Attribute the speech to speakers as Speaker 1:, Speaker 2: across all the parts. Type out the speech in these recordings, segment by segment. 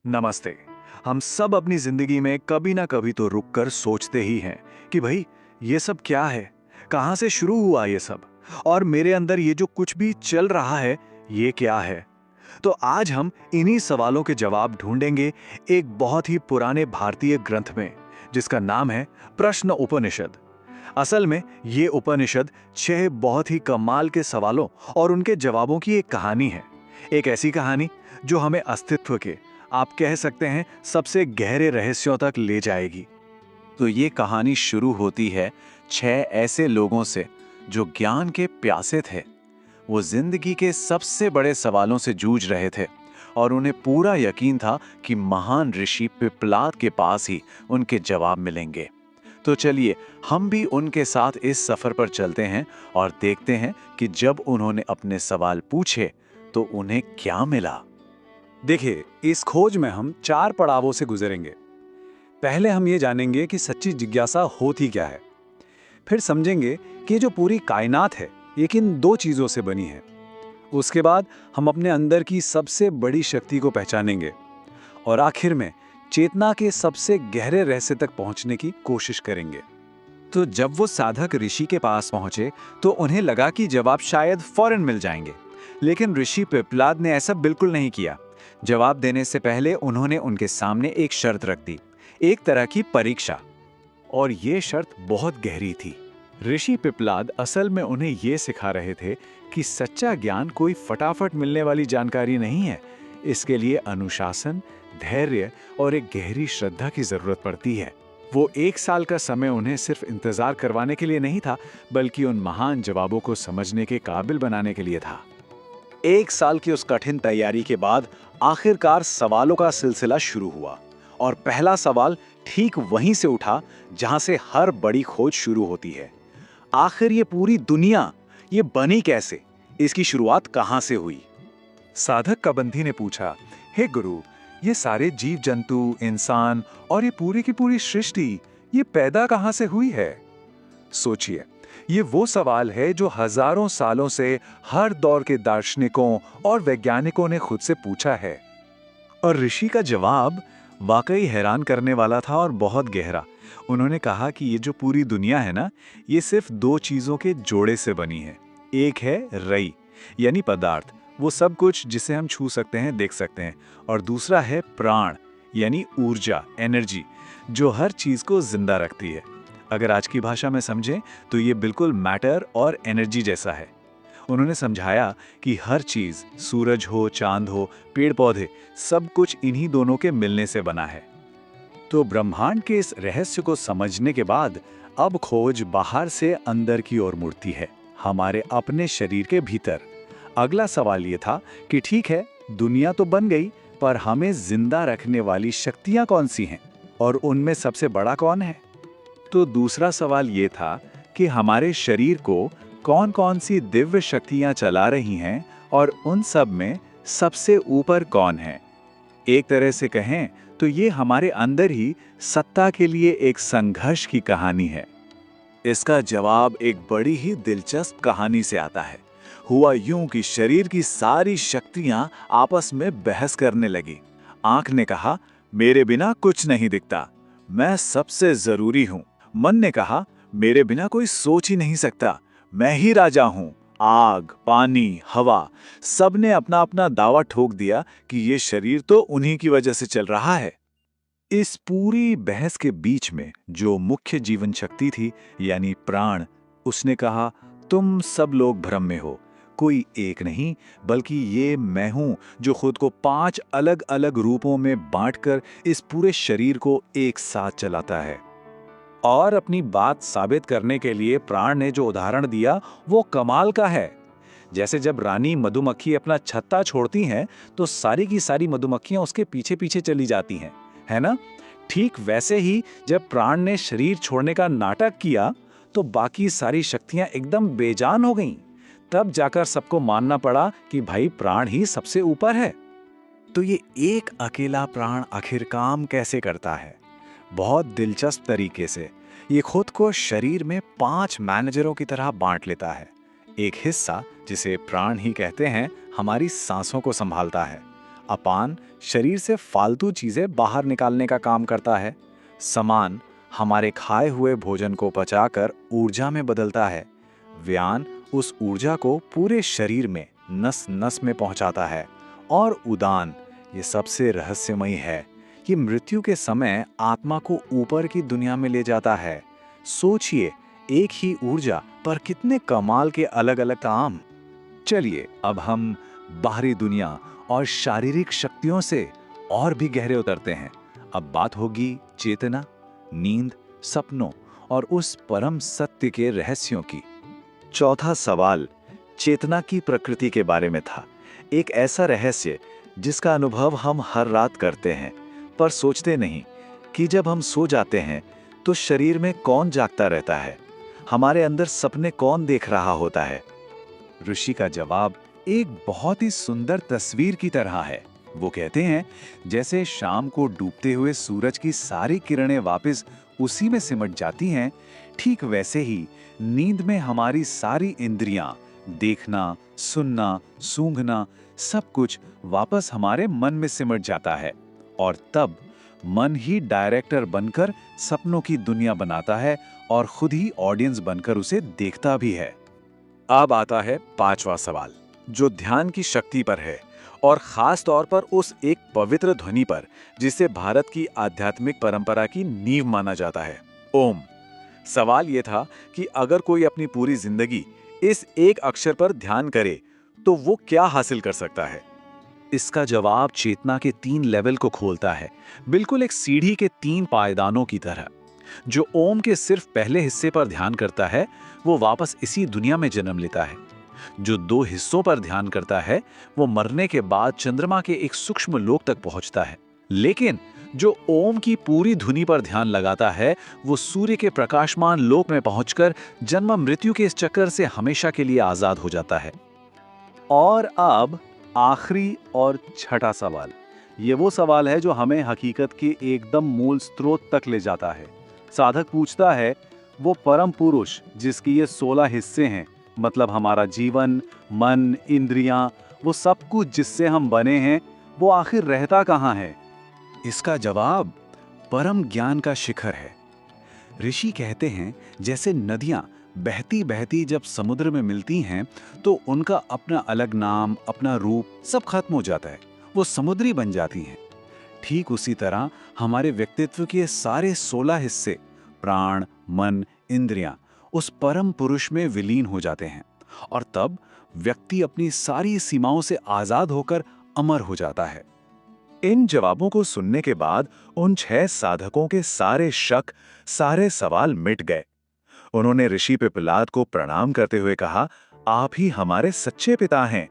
Speaker 1: नमस्ते। हम सब अपनी जिंदगी में कभी ना कभी तो रुककर सोचते ही हैं कि भाई ये सब क्या है, कहाँ से शुरू हुआ ये सब, और मेरे अंदर ये जो कुछ भी चल रहा है ये क्या है। तो आज हम इन्हीं सवालों के जवाब ढूंढेंगे एक बहुत ही पुराने भारतीय ग्रंथ में, जिसका नाम है प्रश्न उपनिषद। असल में ये उपनिषद 6 बहुत ही कमाल के सवालों और उनके जवाबों की एक कहानी है। एक ऐसी कहानी जो हमें अस्तित्व के, आप कह सकते हैं, सबसे गहरे रहस्यों तक ले जाएगी।
Speaker 2: तो ये कहानी शुरू होती है 6 ऐसे लोगों से जो ज्ञान के प्यासे थे। वो जिंदगी के सबसे बड़े सवालों से जूझ रहे थे और उन्हें पूरा यकीन था कि महान ऋषि पिप्पलाद के पास ही उनके जवाब मिलेंगे। तो चलिए हम भी उनके साथ इस सफर पर चलते हैं और देखते हैं कि जब उन्होंने अपने सवाल पूछे तो उन्हें क्या मिला।
Speaker 3: देखिए, इस खोज में हम 4 पड़ावों से गुजरेंगे। पहले हम ये जानेंगे कि सच्ची जिज्ञासा होती क्या है। फिर समझेंगे कि ये जो पूरी कायनात है ये किन 2 चीज़ों से बनी है। उसके बाद हम अपने अंदर की सबसे बड़ी शक्ति को पहचानेंगे और आखिर में चेतना के सबसे गहरे रहस्य तक पहुंचने की कोशिश करेंगे।
Speaker 4: तो जब वो साधक ऋषि के पास पहुंचे तो उन्हें लगा कि जवाब शायद फौरन मिल जाएंगे, लेकिन ऋषि पिप्पलाद ने ऐसा बिल्कुल नहीं किया। जवाब देने से पहले उन्होंने उनके सामने एक शर्त रख दी, एक तरह की परीक्षा।
Speaker 1: और ये शर्त बहुत गहरी थी। ऋषि पिप्पलाद असल में उन्हें ये सिखा रहे थे कि सच्चा ज्ञान कोई फटाफट मिलने वाली जानकारी नहीं है। इसके लिए अनुशासन, धैर्य और एक गहरी श्रद्धा की जरूरत पड़ती है। वो 1 साल का समय उन्हें सिर्फ इंतजार करवाने के लिए नहीं था, बल्कि उन महान जवाबों को समझने के काबिल बनाने के लिए था।
Speaker 3: 1 साल की उस कठिन तैयारी के बाद आखिरकार सवालों का सिलसिला शुरू हुआ और पहला सवाल ठीक वहीं से उठा जहां से हर बड़ी खोज शुरू होती है। आखिर ये पूरी दुनिया ये बनी कैसे? इसकी शुरुआत कहां से हुई?
Speaker 5: साधक कबंधी ने पूछा, हे गुरु, ये सारे जीव जंतु, इंसान और ये पूरी की पूरी सृष्टि ये पैदा कहां से हुई है? सोचिए, ये वो सवाल है जो हजारों सालों से हर दौर के दार्शनिकों और वैज्ञानिकों ने खुद से पूछा है।
Speaker 1: और ऋषि का जवाब वाकई हैरान करने वाला था और बहुत गहरा। उन्होंने कहा कि ये जो पूरी दुनिया है ना, ये सिर्फ 2 चीजों के जोड़े से बनी है। एक है रई, यानी पदार्थ, वो सब कुछ जिसे हम छू सकते हैं, देख सकते हैं। और दूसरा है प्राण, यानी ऊर्जा, एनर्जी, जो हर चीज को जिंदा रखती है। अगर आज की भाषा में समझें तो ये बिल्कुल मैटर और एनर्जी जैसा है। उन्होंने समझाया कि हर चीज, सूरज हो, चांद हो, पेड़ पौधे, सब कुछ इन्हीं दोनों के मिलने से बना है।
Speaker 3: तो ब्रह्मांड के इस रहस्य को समझने के बाद अब खोज बाहर से अंदर की ओर मुड़ती है, हमारे अपने शरीर के भीतर। अगला सवाल ये था कि ठीक है, दुनिया तो बन गई, पर हमें जिंदा रखने वाली शक्तियां कौन सी हैं और उनमें सबसे बड़ा कौन है?
Speaker 4: तो दूसरा सवाल ये था कि हमारे शरीर को कौन कौन सी दिव्य शक्तियां चला रही हैं और उन सब में सबसे ऊपर कौन है। एक तरह से कहें तो ये हमारे अंदर ही सत्ता के लिए एक संघर्ष की कहानी है।
Speaker 2: इसका जवाब एक बड़ी ही दिलचस्प कहानी से आता है। हुआ यूं कि शरीर की सारी शक्तियां आपस में बहस करने लगी। आंख ने कहा, मेरे बिना कुछ नहीं दिखता, मैं सबसे जरूरी हूं। मन ने कहा, मेरे बिना कोई सोच ही नहीं सकता, मैं ही राजा हूं। आग, पानी, हवा, सबने अपना अपना दावा ठोक दिया कि ये शरीर तो उन्हीं की वजह से चल रहा है।
Speaker 4: इस पूरी बहस के बीच में जो मुख्य जीवन शक्ति थी, यानी प्राण, उसने कहा, तुम सब लोग भ्रम में हो, कोई एक नहीं, बल्कि ये मैं हूं जो खुद को 5 अलग अलग रूपों में बांटकर इस पूरे शरीर को एक साथ चलाता है।
Speaker 3: और अपनी बात साबित करने के लिए प्राण ने जो उदाहरण दिया वो कमाल का है। जैसे जब रानी मधुमक्खी अपना छत्ता छोड़ती हैं तो सारी की सारी मधुमक्खियां उसके पीछे पीछे चली जाती हैं, है ना? ठीक वैसे ही जब प्राण ने शरीर छोड़ने का नाटक किया तो बाकी सारी शक्तियां एकदम बेजान हो गईं। तब जाकर सबको मानना पड़ा कि भाई प्राण ही सबसे ऊपर है।
Speaker 4: तो ये एक अकेला प्राण आखिर काम कैसे करता है? बहुत दिलचस्प तरीके से ये खुद को शरीर में 5 मैनेजरों की तरह बांट लेता है। एक हिस्सा, जिसे प्राण ही कहते हैं, हमारी सांसों को संभालता है।
Speaker 2: अपान शरीर से फालतू चीजें बाहर निकालने का काम करता है। समान हमारे खाए हुए भोजन को पचाकर ऊर्जा में बदलता है। व्यान उस ऊर्जा को पूरे शरीर में नस नस में पहुंचाता है। और उदान, ये सबसे रहस्यमयी है, ये मृत्यु के समय आत्मा को ऊपर की दुनिया में ले जाता है। सोचिए, एक ही ऊर्जा पर कितने कमाल के अलग अलग काम।
Speaker 3: चलिए अब हम बाहरी दुनिया और शारीरिक शक्तियों से और भी गहरे उतरते हैं। अब बात होगी चेतना, नींद, सपनों और उस परम सत्य के रहस्यों की।
Speaker 4: चौथा सवाल चेतना की प्रकृति के बारे में था। एक ऐसा रहस्य जिसका अनुभव हम हर रात करते हैं, पर सोचते नहीं कि जब हम सो जाते हैं तो शरीर में कौन जागता रहता है, हमारे अंदर सपने कौन देख रहा होता है।
Speaker 3: ऋषि का जवाब एक बहुत ही सुंदर तस्वीर की तरह है। वो कहते हैं, जैसे शाम को डूबते हुए सूरज की सारी किरणें वापस उसी में सिमट जाती हैं, ठीक वैसे ही नींद में हमारी सारी इंद्रियां, देखना, सुनना, सूंघना, सब कुछ वापस हमारे मन में सिमट जाता है। और तब मन ही डायरेक्टर बनकर सपनों की दुनिया बनाता है और खुद ही ऑडियंस बनकर उसे देखता भी है।
Speaker 2: अब आता है पांचवा सवाल, जो ध्यान की शक्ति पर है और खास तौर पर उस एक पवित्र ध्वनि पर जिसे भारत की आध्यात्मिक परंपरा की नींव माना जाता है, ओम। सवाल यह था कि अगर कोई अपनी पूरी जिंदगी इस एक अक्षर पर ध्यान करे तो वो क्या हासिल कर सकता है।
Speaker 3: इसका जवाब चेतना के 3 लेवल को खोलता है, बिल्कुल एक सीढ़ी के 3 पायदानों की तरह। जो ओम के सिर्फ पहले हिस्से पर ध्यान करता है वो वापस इसी दुनिया में जन्म लेता है। जो 2 हिस्सों पर ध्यान करता है वो मरने के बाद चंद्रमा के एक सूक्ष्म लोक तक पहुंचता है। लेकिन जो ओम की पूरी धुनी पर ध्यान लगाता है वो सूर्य के प्रकाशमान लोक में पहुंचकर जन्म मृत्यु के इस चक्कर से हमेशा के लिए आजाद हो जाता है। और अब आखिरी और छठा सवाल, ये वो सवाल है जो हमें हकीकत के एकदम मूल स्रोत तक ले जाता है। साधक पूछता है, वो परम पुरुष जिसकी ये 16 हिस्से हैं, मतलब हमारा जीवन, मन, इंद्रियां, वो सब कुछ जिससे हम बने हैं, वो आखिर रहता कहाँ है? इसका जवाब परम ज्ञान का शिखर है। ऋषि कहते हैं, जैसे नदियां बहती बहती जब समुद्र में मिलती हैं तो उनका अपना अलग नाम, अपना रूप सब खत्म हो जाता है, वो समुद्री बन जाती हैं। ठीक उसी तरह हमारे व्यक्तित्व के सारे 16 हिस्से, प्राण, मन, इंद्रियां, उस परम पुरुष में विलीन हो जाते हैं और तब व्यक्ति अपनी सारी सीमाओं से आजाद होकर अमर हो जाता है।
Speaker 4: इन जवाबों को सुनने के बाद उन 6 साधकों के सारे शक, सारे सवाल मिट गए। उन्होंने ऋषि पिप्पलाद को प्रणाम करते हुए कहा, आप ही हमारे सच्चे पिता हैं।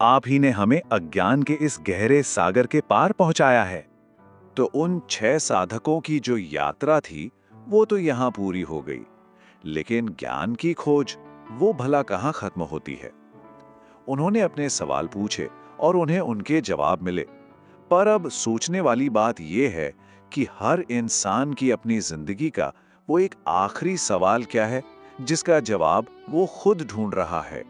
Speaker 4: आप ही ने हमें अज्ञान के इस गहरे सागर के पार पहुंचाया है।
Speaker 2: तो उन 6 साधकों की जो यात्रा थी वो तो यहाँ पूरी हो गई, लेकिन ज्ञान की खोज वो भला कहाँ खत्म होती है। उन्होंने अपने सवाल पूछे और उन्हें उनके जवाब मिले, पर अब सोचने वाली बात यह है कि हर इंसान की अपनी जिंदगी का वो एक आखिरी सवाल क्या है जिसका जवाब वो खुद ढूंढ रहा है।